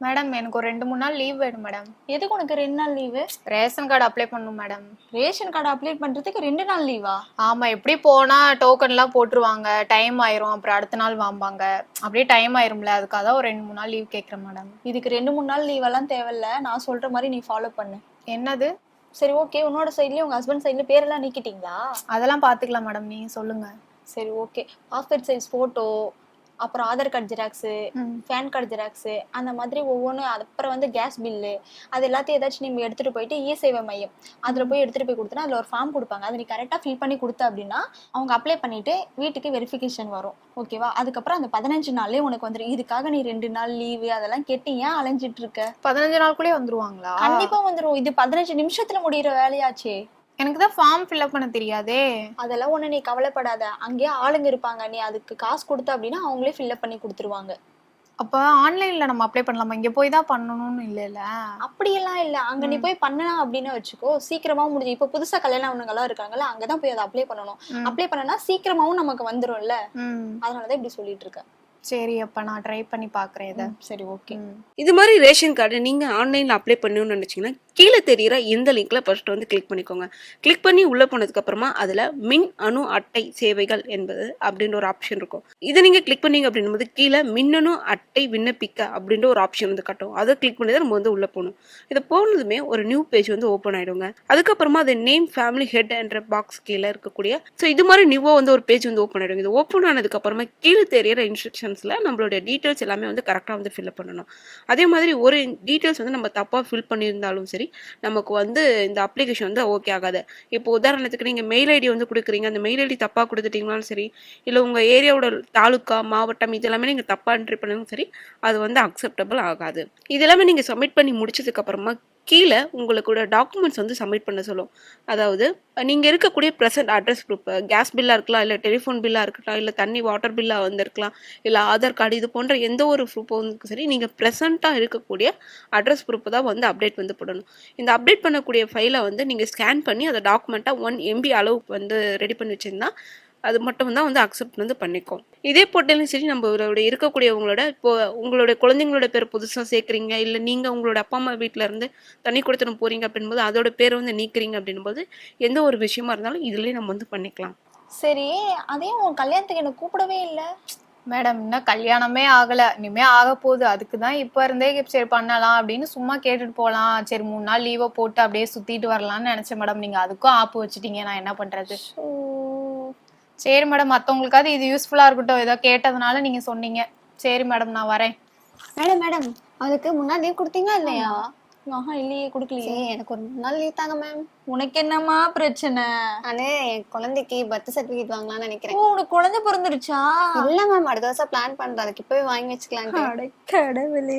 Madam எனக்கு ஒரு 2-3 நாள் லீவ் வேணும் மேடம். எதுக்கு உனக்கு 2 நாள் லீவு? ரேஷன் கார்டு அப்ளை பண்ணணும் மேடம். ரேஷன் கார்டு அப்ளை பண்றதுக்கு 2 நாள் லீவா? ஆமா, எப்படி போனா டோக்கன்லாம் போட்டுருவாங்க, டைம் ஆயிரும், அப்புறம் அடுத்த நாள் வாம்பாங்க, அப்படியே டைம் ஆயிரும்ல, அதுக்காக தான் ஒரு 2-3 நாள் லீவ் கேட்குறேன் மேடம். இதுக்கு 2-3 நாள் லீவ் எல்லாம் தேவையில்ல. நான் சொல்ற மாதிரி நீ ஃபாலோ பண்ணு. என்னது? சரி ஓகே, உன்னோட சைட்லயும் உங்க ஹஸ்பண்ட் சைட்லயும் பேரெல்லாம் நீக்கிட்டீங்களா? அதெல்லாம் பாத்துக்கலாம் மேடம், நீங்க சொல்லுங்க. சரி ஓகே, பாஸ்போர்ட் சைஸ் போட்டோ, அப்புறம் Aadhaar card xerox, PAN card xerox, அந்த மாதிரி ஒவ்வொன்றும். அப்புறம் வந்து கேஸ் பில்லு, அது எல்லாத்தையும் ஏதாச்சும் நீங்கள் எடுத்துகிட்டு போயிட்டு இ-சேவை மையம் அதில் போய் எடுத்துகிட்டு போய் கொடுத்தனா அதில் ஒரு ஃபார்ம் கொடுப்பாங்க. அதை நீ கரெக்டாக ஃபில் பண்ணி கொடுத்த அப்படின்னா அவங்க அப்ளை பண்ணிவிட்டு வீட்டுக்கு வெரிஃபிகேஷன் வரும். ஓகேவா? அதுக்கப்புறம் அந்த 15 நாள்லேயே உனக்கு வந்துடும். இதுக்காக நீ 2 நாள் லீவு அதெல்லாம் கேட்டு ஏன் அலைஞ்சிட்டு இருக்க? 15 நாளுக்குள்ளே வந்துருவாங்களா? கண்டிப்பாக வந்துடும். இது 15 நிமிஷத்தில் முடிகிற வேலையாச்சே. எனக்கு தான் ஃபார்ம் ஃபில்அப் பண்ண தெரியாதே. அதெல்லாம் ஒன்று, நீ கவலைப்படாத. அங்கேயே ஆளுங்க இருப்பாங்க. நீ அதுக்கு காசு கொடுத்த அப்படின்னா அவங்களே ஃபில்அப் பண்ணி கொடுத்துருவாங்க. அப்போ ஆன்லைன்ல நம்ம அப்ளை பண்ணலாமா? இங்க போய் தான் பண்ணணும்னு இல்லைல்ல? அப்படியெல்லாம் இல்லை. அங்கே நீ போய் பண்ணனா அப்படின்னு வச்சுக்கோ, சீக்கிரமா முடிஞ்சு. இப்போ புதுசாக கல்யாணம் ஆனவங்கலாம் இருக்காங்கல்ல, அங்கே தான் போய் அதை அப்ளை பண்ணணும். அப்ளை பண்ணனா சீக்கிரமாவும் நமக்கு வந்துடும்ல. அதனாலதான் இப்படி சொல்லிட்டு இருக்கேன். சரி, அப்ப நான் ட்ரை பண்ணி பாக்குறேன் இதை. சரி ஓகே. இது மாதிரி ரேஷன் கார்டு நீங்க ஆன்லைன்ல அப்ளை பண்ணணும்னு நினைச்சீங்கன்னா கீழே தெரியுற இந்த லிங்க்ல ஃபர்ஸ்ட் வந்து கிளிக் பண்ணிக்கோங்க. கிளிக் பண்ணி உள்ள போனதுக்கு அப்புறமா அதுல மின் அணு அட்டை சேவைகள் என்பது அப்படின்ற ஒரு ஆப்ஷன் இருக்கும். இதை நீங்க கிளிக் பண்ணீங்க அப்படின்னும் போது கீழே மின்னணு அட்டை விண்ணப்பிக்க அப்படின்ற ஒரு ஆப்ஷன் வந்து காட்டும். அதை கிளிக் பண்ணி தான் நம்ம வந்து உள்ள போகணும். இதை போனதுமே ஒரு நியூ பேஜ் வந்து ஓப்பன் ஆயிடுங்க. அதுக்கப்புறமா அது நேம் ஃபேமிலி ஹெட் என்ற பாக்ஸ் கீழே இருக்கக்கூடிய இது மாதிரி நியூவா வந்து ஒரு பேஜ் வந்து ஓப்பன் ஆயிடுங்க. இது ஓப்பன் ஆனதுக்கு அப்புறமா கீழே தெரியுற இன்ஸ்ட்ரக்ஷன்ஸ்ல நம்மளுடைய டீட்டெயில்ஸ் எல்லாமே வந்து கரெக்டாக வந்து ஃபில் பண்ணணும். அதே மாதிரி ஒரு டீட்டெயில்ஸ் வந்து நம்ம தப்பாக ஃபில் பண்ணியிருந்தாலும் சரி, நமக்கு வந்து இந்த அப்ளிகேஷன் வந்து ஓகே ஆகாது. இப்போ உதாரணத்துக்கு நீங்கள் மெயில் ஐடி வந்து கொடுக்குறீங்க, அந்த மெயில் ஐடி தப்பாக கொடுத்துட்டீங்கனாலும் சரி, இல்லை உங்கள் ஏரியாவோட தாலுக்கா மாவட்டம் இதெல்லாமே நீங்கள் தப்பாக என்ட்ரி பண்ணாலும் சரி, அது வந்து அக்செப்டபிள் ஆகாது. இதெல்லாமே நீங்கள் சப்மிட் பண்ணி முடிச்சதுக்கப்புறமா கீழே உங்களுக்கூட டாக்குமெண்ட்ஸ் வந்து சப்மிட் பண்ண சொல்லும். அதாவது நீங்கள் இருக்கக்கூடிய ப்ரெசென்ட் அட்ரஸ் ப்ரூஃப், கேஸ் பில்லாக இருக்கலாம், இல்லை டெலிஃபோன் பில்லாக இருக்கலாம், இல்லை தண்ணி வாட்டர் பில்லாக வந்து இருக்கலாம், இல்லை ஆதார் கார்டு, இது போன்ற எந்த ஒரு ப்ரூஃப் வந்து சரி, நீங்கள் ப்ரெசென்ட்டாக இருக்கக்கூடிய அட்ரஸ் ப்ரூஃப் தான் வந்து அப்டேட் வந்து போடணும். இந்த அப்டேட் பண்ணக்கூடிய ஃபைலை வந்து நீங்கள் ஸ்கேன் பண்ணி அதை டாக்குமெண்ட்டாக 1 MB அளவுக்கு வந்து ரெடி பண்ணி வச்சுருந்தா அது மட்டும் தான் வந்து அக்செப்ட் வந்து பண்ணிக்கும். இதே போட்டாலும் சரி, நம்மளோட இருக்கக்கூடியவங்களோட இப்போ உங்களுடைய குழந்தைங்களோட பேர் புதுசாக சேர்க்குறீங்க, இல்லை நீங்கள் உங்களோட அப்பா அம்மா வீட்டில் இருந்து தனி கொடுத்துட்டு போகிறீங்க அப்படின்போது அதோட பேரை வந்து நீக்கிறீங்க அப்படின்போது எந்த ஒரு விஷயமா இருந்தாலும் இதுலேயே நம்ம வந்து பண்ணிக்கலாம். சரி, அதே உன் கல்யாணத்துக்கு எனக்கு கூப்பிடவே இல்லை. மேடம், இன்னும் கல்யாணமே ஆகல, இனிமே ஆக போகுது. அதுக்கு தான் இப்போ இருந்தே சரி பண்ணலாம் அப்படின்னு சும்மா கேட்டுட்டு போகலாம், சரி 3 நாள் லீவை போட்டு அப்படியே சுற்றிட்டு வரலாம்னு நினச்சேன் மேடம். நீங்கள் அதுக்கும் ஆப்பு வச்சுட்டீங்க, நான் என்ன பண்ணுறது? சரி மேடம், மற்றவங்களுக்காவது இது யூஸ்ஃபுல்லாக இருக்கட்டும், ஏதோ கேட்டதுனால நீங்கள் சொன்னீங்க. சரி மேடம், நான் வரேன். மேடம் அதுக்கு முன்னாடி லீவ் கொடுத்தீங்களா இல்லையா? இல்லையே, கொடுக்கலையே. எனக்கு ஒரு 3 நாள் லீவ் தாங்க மேம். உனக்கு என்னமா பிரச்சனை? நானு என் குழந்தைக்கு பர்த் சர்டிபிகேட் வாங்கலாம்னு நினைக்கிறேன். உனக்கு குழந்தை பிறந்துருச்சா? இல்ல மேம், அடுத்த வருஷம் பிளான் பண்றேன். அதுக்கு இப்பவே வாங்கி வச்சுக்கலாம். கடவுளே.